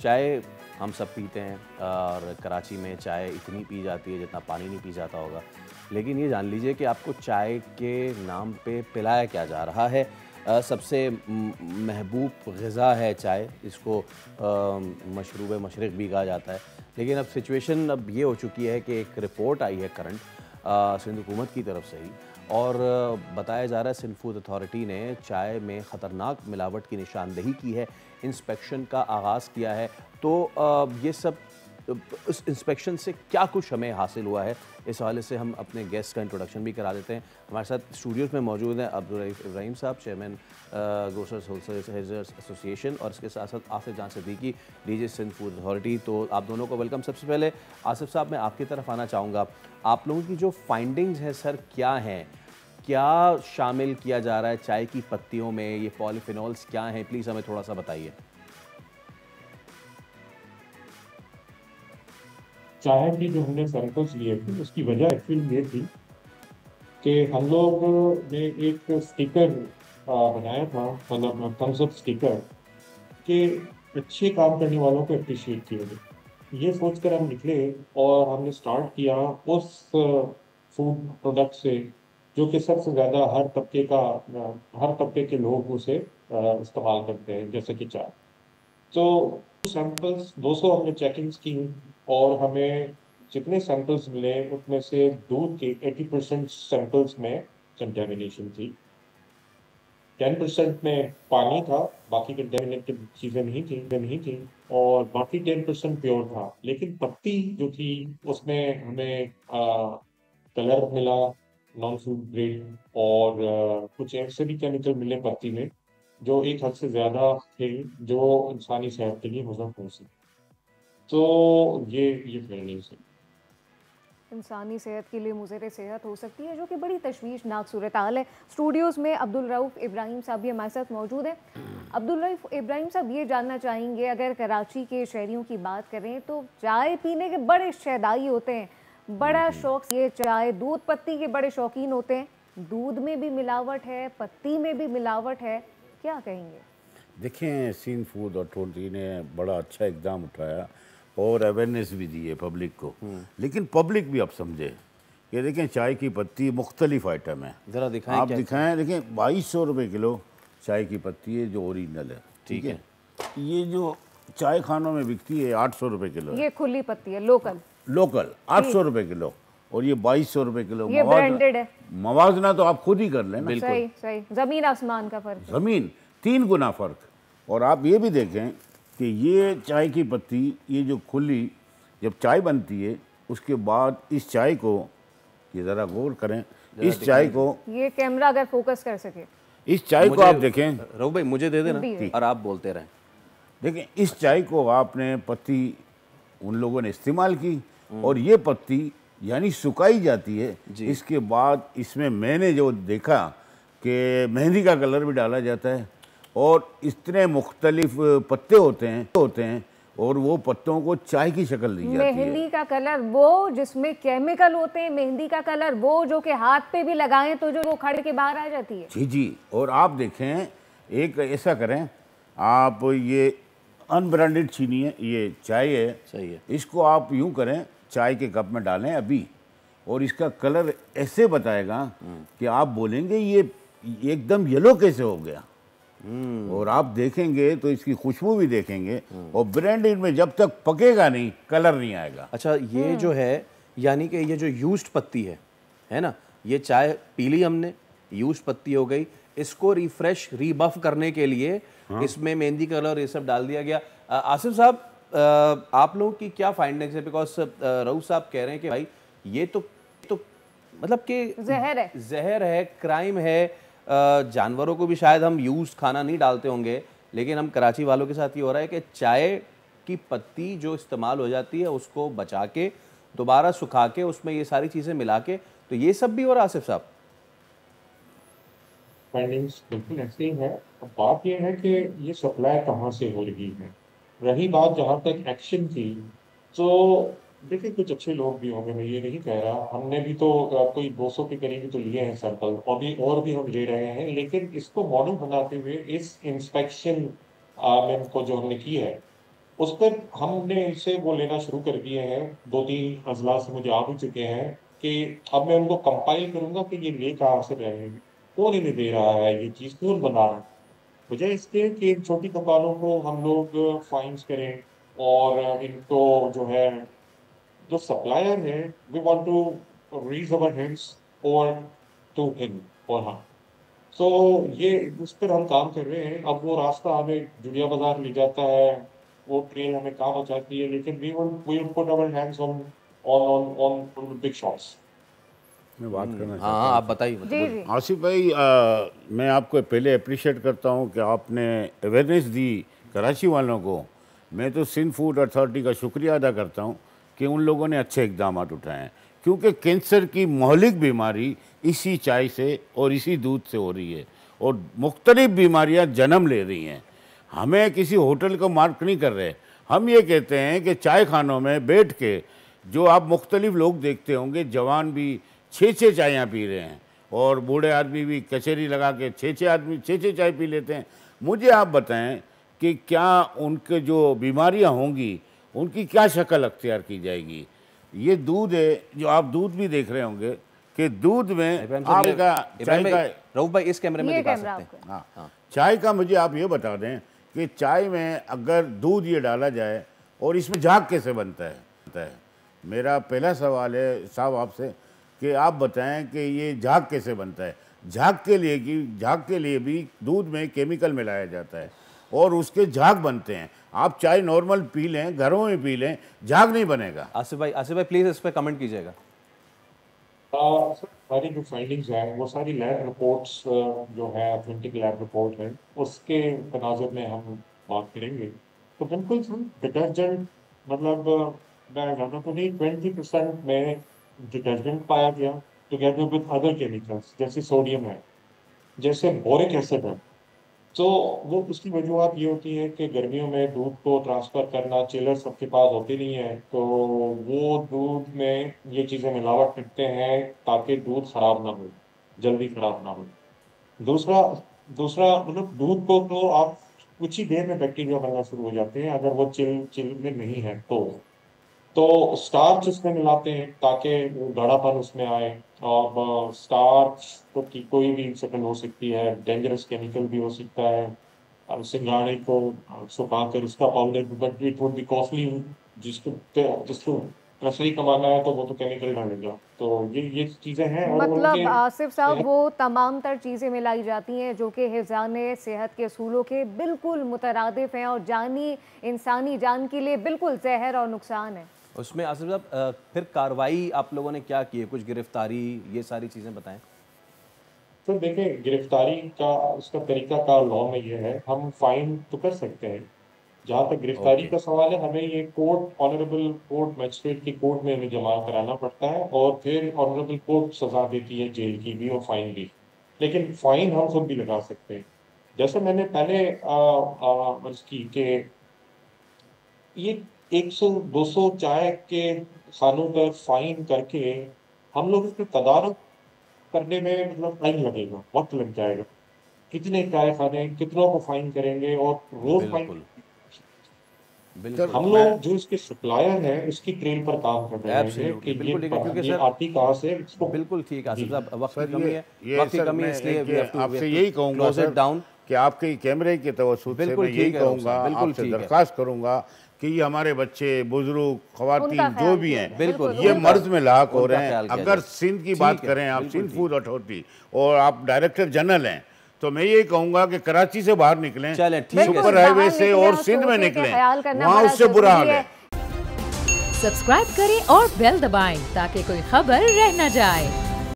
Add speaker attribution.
Speaker 1: चाय हम सब पीते हैं और कराची में चाय इतनी पी जाती है जितना पानी नहीं पी जाता होगा। लेकिन ये जान लीजिए कि आपको चाय के नाम पे पिलाया क्या जा रहा है। सबसे महबूब ग़िज़ा है चाय, इसको मशरूब मशरक़ भी कहा जाता है। लेकिन अब सिचुएशन अब ये हो चुकी है कि एक रिपोर्ट आई है करंट सिंध हुकूमत की तरफ से ही, और बताया जा रहा है सिंध फूड अथॉरिटी ने चाय में ख़तरनाक मिलावट की निशानदेही की है, इंस्पेक्शन का आगाज़ किया है। तो ये सब इस इंस्पेक्शन से क्या कुछ हमें हासिल हुआ है, इस हवाले से हम अपने गेस्ट का इंट्रोडक्शन भी करा देते हैं। हमारे साथ स्टूडियोज़ में मौजूद हैं अब्दुल रऊफ़ इब्राहिम साहब, चेयरमैन ग्रोसर्स होलसेलर्स एसोसिएशन, और इसके साथ साथ Asif Jan Siddiqui, DG Sindh food authority. तो आप दोनों को वेलकम। सबसे पहले आसिफ साहब, मैं आपकी तरफ आना चाहूँगा। आप लोगों की जो फाइंडिंग्स हैं सर, क्या हैं? क्या शामिल किया जा रहा है चाय की पत्तियों में? ये पॉलीफिनॉल्स क्या हैं? प्लीज़ हमें थोड़ा सा बताइए।
Speaker 2: चाय की जो हमने सैंपल्स लिए थे उसकी वजह एक्चुअली ये थी कि हम लोग ने एक स्टिकर बनाया था, मतलब थम्स अप स्टिकर, कि अच्छे काम करने वालों को अप्रिशिएट किया जाए। ये सोचकर हम निकले और हमने स्टार्ट किया उस फूड प्रोडक्ट से जो कि सबसे ज़्यादा हर तबके के लोग उसे इस्तेमाल करते हैं, जैसे कि चाय। तो सैंपल्स 200 हमने चेकिंग्स की और हमें जितने सैंपल्स मिले उसमें से दूध के 80% सैंपल्स में कंटेमिनेशन थी। 10% में पानी था, बाकी कंटेमिनेटेड चीज़ें नहीं थी, और बाकी 10% प्योर था। लेकिन पत्ती जो थी उसमें हमें कलर मिला, नॉन फूड ग्रेड, और कुछ ऐसे भी केमिकल मिले पत्ती में जो एक हद से ज़्यादा थे, जो इंसानी सेहत के लिए मुज़र हो सकते। तो ये फैंडिंग्स है।
Speaker 3: इंसानी सेहत के लिए मुज़र सेहत हो सकती है, जो कि बड़ी तशवीशनाक सूरत हाल है। स्टूडियोज़ में अब्दुल रऊफ़ इब्राहिम साहब भी हमारे साथ मौजूद हैं। अब्दुल रऊफ़ इब्राहिम साहब, ये जानना चाहेंगे, अगर कराची के शहरियों की बात करें तो चाय पीने के बड़े शहदाई होते हैं, बड़ा शौक़ ये चाय, दूध पत्ती के बड़े शौकीन होते हैं। दूध में भी मिलावट है, पत्ती में भी मिलावट है, क्या कहेंगे?
Speaker 4: देखें, सिंध फूड अथॉरिटी ने बड़ा अच्छा इक़दाम उठाया और अवेयरनेस भी दी है पब्लिक को। लेकिन पब्लिक भी अब समझे कि देखें, चाय की पत्ती मुख्तलिफ आइटम है।
Speaker 1: ज़रा दिखाएं,
Speaker 4: आप
Speaker 1: क्या
Speaker 4: दिखाएं, देखें 2200 रुपये किलो चाय की पत्ती है जो ओरिजिनल है।
Speaker 1: ठीक है।
Speaker 4: ये जो चाय खानों में बिकती है 800 रुपये किलो है।
Speaker 3: ये खुली पत्ती है, लोकल
Speaker 4: 800 रुपये किलो, और ये 2200 रुपये किलो।
Speaker 3: ये ब्रांडेड है।
Speaker 4: मवाजना तो आप खुद ही कर लेना।
Speaker 3: सही सही, ज़मीन आसमान का फ़र्क है।
Speaker 4: ज़मीन 3 गुना फ़र्क। और आप ये भी देखें कि ये चाय की पत्ती, ये जो खुली जब चाय बनती है उसके बाद इस चाय को, ये ज़रा गौर करें, इस चाय को,
Speaker 3: ये कैमरा अगर फोकस कर सके,
Speaker 4: इस चाय को आप देखें।
Speaker 1: रऊफ़ भाई मुझे दे देना और आप बोलते रहें।
Speaker 4: देखें, इस चाय को आपने पत्ती उन लोगों ने इस्तेमाल की, और ये पत्ती यानी सुखाई जाती है। इसके बाद इसमें मैंने जो देखा कि मेहंदी का कलर भी डाला जाता है, और इतने मुख्तलिफ पत्ते होते हैं और वो पत्तों को चाय की शक्ल दी जाती है।
Speaker 3: मेहंदी का कलर वो जिसमें केमिकल होते हैं, मेहंदी का कलर वो जो कि हाथ पे भी लगाएं तो जो वो खड़ के बाहर आ जाती है।
Speaker 4: जी। और आप देखें, एक ऐसा करें, आप ये अनब्रांडेड चीनी है, ये चाय है,
Speaker 1: सही है,
Speaker 4: इसको आप यूं करें, चाय के कप में डालें अभी, और इसका कलर ऐसे बताएगा कि आप बोलेंगे ये एकदम येलो कैसे हो गया। और आप देखेंगे तो इसकी खुशबू भी देखेंगे, और ब्रांडेड में जब तक पकेगा नहीं कलर नहीं आएगा।
Speaker 1: अच्छा, ये जो है, यानी कि ये जो यूज्ड पत्ती है ना, ये चाय पी ली हमने, यूज्ड पत्ती हो गई, इसको रिफ्रेश रीबफ करने के लिए इसमें मेहंदी कलर ये सब डाल दिया गया। आसिफ साहब, आप लोगों की क्या फाइंडिंग्स है? बिकॉज रऊफ़ साहब कह रहे हैं कि भाई ये तो मतलब कि जहर है, क्राइम है। जानवरों को भी शायद हम यूज खाना नहीं डालते होंगे, लेकिन हम कराची वालों के साथ ये हो रहा है कि चाय की पत्ती जो इस्तेमाल हो जाती है उसको बचा के दोबारा सुखा के उसमें ये सारी चीज़ें मिला के, तो ये सब भी हो रहा है। आसिफ साहब,
Speaker 2: फाइंडिंग्स बिल्कुल ऐसे ही है। अब बात यह है कि ये सप्लाई कहाँ से हो रही है। रही बात जहाँ तक एक्शन की, तो देखिए, कुछ अच्छे लोग भी होंगे, मैं ये नहीं कह रहा। हमने भी तो कोई 200 के करीब तो लिए हैं सैंपल, और भी हम ले रहे हैं। लेकिन इसको मॉडल बनाते हुए इस इंस्पेक्शन में को जो हमने की है, उस पर हमने इनसे वो लेना शुरू कर दिए हैं, 2-3 अजला से मुझे आ भी चुके हैं कि अब मैं उनको कंपाइल करूँगा कि ये ले कहाँ से रहे हैं, कौन इन्हें दे रहा है, ये चीज़ कौन बना रहा है। वजह इसके कि इन छोटी दुकानों को हम लोग फाइन्स करें और इनको जो है जो सप्लायर है we want to raise our hands और टू हिम और हाँ सो ये उस पर हम काम कर रहे हैं। अब वो रास्ता हमें जुड़िया बाजार ले जाता है, वो ट्रेन हमें कहाँ पहुँचाती है, लेकिन we will put our hands on on on on big shots.
Speaker 4: मैं बात करना चाहता
Speaker 1: हाँ, आप बताइए
Speaker 3: जी जी
Speaker 4: आसिफ भाई, मैं आपको पहले अप्रिशिएट करता हूँ कि आपने अवेयरनेस दी कराची वालों को। मैं तो सिंध फूड अथॉरिटी का शुक्रिया अदा करता हूँ कि उन लोगों ने अच्छे इकदाम उठाए हैं, क्योंकि कैंसर की मौलिक बीमारी इसी चाय से और इसी दूध से हो रही है और मुख्तलिफ बीमारियाँ जन्म ले रही हैं। हमें किसी होटल को मार्क नहीं कर रहे, हम ये कहते हैं कि चाय खानों में बैठ के जो आप मुख्तलिफ लोग देखते होंगे, जवान भी 6-6 चाययाँ पी रहे हैं और बूढ़े आदमी भी कचहरी लगा के 6-6 आदमी 6-6 चाय पी लेते हैं। मुझे आप बताएं कि क्या उनके जो बीमारियां होंगी उनकी क्या शक्ल अख्तियार की जाएगी। ये दूध है जो आप दूध भी देख रहे होंगे कि दूध में आपका चाय का
Speaker 1: रऊफ भाई इस कैमरे में
Speaker 3: ये
Speaker 1: दिखा
Speaker 3: कैमरा
Speaker 1: सकते हैं।
Speaker 3: आपका
Speaker 4: चाय का मुझे आप ये बता दें कि चाय में अगर दूध ये डाला जाए और इसमें झाग कैसे बनता है। मेरा पहला सवाल है साहब आपसे कि आप बताएं कि ये झाग कैसे बनता है। झाग के लिए भी दूध में केमिकल मिलाया जाता है और उसके झाग बनते हैं। आप चाय नॉर्मल पी लें, घरों में पी लें, झाग नहीं बनेगा।
Speaker 1: आसिफ भाई प्लीज इस पर कमेंट कीजिएगा।
Speaker 2: सर हमारी जो फाइंडिंग्स हैं वो सारी लैब रिपोर्ट्स जो है ऑथेंटिक लैब रिपोर्ट है उसके तनाजुर में हम बात करेंगे। तो बिल्कुल सर डिटर्जेंट मतलब मैं ज़्यादा तो नहीं 20% में डिटर्जेंट पाया गया टुगेदर विद अदर केमिकल्स जैसे सोडियम है, जैसे बोरिक एसिड है। तो वो उसकी वजूहत ये होती है कि गर्मियों में दूध को ट्रांसफ़र करना चिलर सबके पास होते नहीं है, तो वो दूध में ये चीज़ें मिलावट करते हैं ताकि दूध ख़राब ना हो, जल्दी ख़राब ना हो। दूसरा दूसरा मतलब दूध को तो आप कुछ ही देर में बैक्टीरिया बनना शुरू हो जाते हैं अगर वो चिल में नहीं है तो स्टार्च उसमें मिलाते हैं ताकि वो गाढ़ापन उसमें आए। और स्टार्च तो की कोई भी शक्ल हो सकती है, डेंजरस केमिकल भी हो सकता है। अब सिंगाड़े को सुखाकर उसका powder but it would be costly, जिसको पैसा ही कमाना है तो वो तो केमिकल डालेगा। तो ये चीज़ें हैं और
Speaker 3: मतलब
Speaker 2: उनके
Speaker 3: आसिफ साहब वो तमाम तर चीज़ें मिलाई जाती हैं जो कि हिफ़्ज़ाने सेहत के असूलों के बिल्कुल मुतरादिफ हैं और इंसानी जान के लिए बिल्कुल जहर और नुकसान है।
Speaker 1: उसमें आसिफ साहब फिर कार्रवाई आप लोगों ने क्या की है, कुछ गिरफ्तारी, ये सारी चीज़ें बताएं।
Speaker 2: तो देखिए गिरफ्तारी का उसका तरीका का लॉ में ये है, हम फाइन तो कर सकते हैं। जहाँ तक गिरफ्तारी का सवाल है हमें ये कोर्ट ऑनरेबल कोर्ट मजिस्ट्रेट की कोर्ट में हमें जमा कराना पड़ता है और फिर ऑनरेबल कोर्ट सजा देती है जेल की भी और फाइन भी। लेकिन फाइन हम खुद भी लगा सकते हैं। जैसे मैंने पहले अर्ज की कि ये 100-200 चाय के खानों पर फाइन करके हम लोग इसमें तदारक करने में मतलब टाइम लगेगा, वक्त लग जाएगा। कितने चाय खाने, कितनों को फाइन करेंगे और रोज फाइन।
Speaker 1: बिल्कुल
Speaker 2: हम लोग जो इसके सप्लायर हैं उसकी ट्रेल पर काम कर रहे हैं कि
Speaker 1: बिल्कुल ठीक है, क्योंकि
Speaker 2: ये
Speaker 1: सर
Speaker 2: आती कहाँ से इसको
Speaker 1: बिल्कुल ठीक है आसिफ साहब, वक्त की कमी है,
Speaker 4: ये
Speaker 1: वक्त की
Speaker 4: सर
Speaker 1: कमी है,
Speaker 4: मैं
Speaker 1: इसलिए we have to
Speaker 4: आपसे यही कहूँगा
Speaker 1: close it
Speaker 4: सर
Speaker 1: down।
Speaker 4: कि आपके कैमरे के तवज्जुह से
Speaker 1: बिल्कुल
Speaker 4: मैं यही
Speaker 1: ठीक है,
Speaker 4: कहूँगा,
Speaker 1: बिल्कुल
Speaker 4: आपसे
Speaker 1: ठीक है।
Speaker 4: दरख्वास्त करूँगा कि ये हमारे बच्चे, बुजुर्ग, खवातीन
Speaker 3: उनका
Speaker 4: जो
Speaker 3: ख्याल
Speaker 4: भी
Speaker 3: किया
Speaker 4: हैं,
Speaker 3: जाए।
Speaker 1: बिल्कुल,
Speaker 4: ये
Speaker 1: उनका-
Speaker 4: मर्ज में लाक हो
Speaker 1: उनका
Speaker 4: रहे हैं।
Speaker 1: ख्याल किया
Speaker 4: अगर
Speaker 1: जाए।
Speaker 4: सिंध की
Speaker 1: ठीक
Speaker 4: बात
Speaker 1: है,
Speaker 4: करें आप,
Speaker 1: बिल्कुल
Speaker 4: सिंध
Speaker 1: ठीक।
Speaker 4: फूड अथॉरिटी, और आप डायरेक्टर जनरल हैं, तो मैं ये कहूँगा कि कराची से बाहर निकलें,
Speaker 1: चलें, ठीक है।
Speaker 4: सुपर
Speaker 3: बाहर
Speaker 4: हाईवे से
Speaker 3: निकलें
Speaker 4: और
Speaker 3: और
Speaker 4: सिंध में
Speaker 3: सोचें कि
Speaker 4: निकलें,
Speaker 3: ख्याल करना
Speaker 4: वहाँ
Speaker 3: बड़ा
Speaker 4: उससे बुरा हाल
Speaker 3: ज़रूरी
Speaker 4: है।
Speaker 3: है।
Speaker 5: सब्सक्राइब करें और बेल दबाएं ताकि कोई खबर रह न जाए।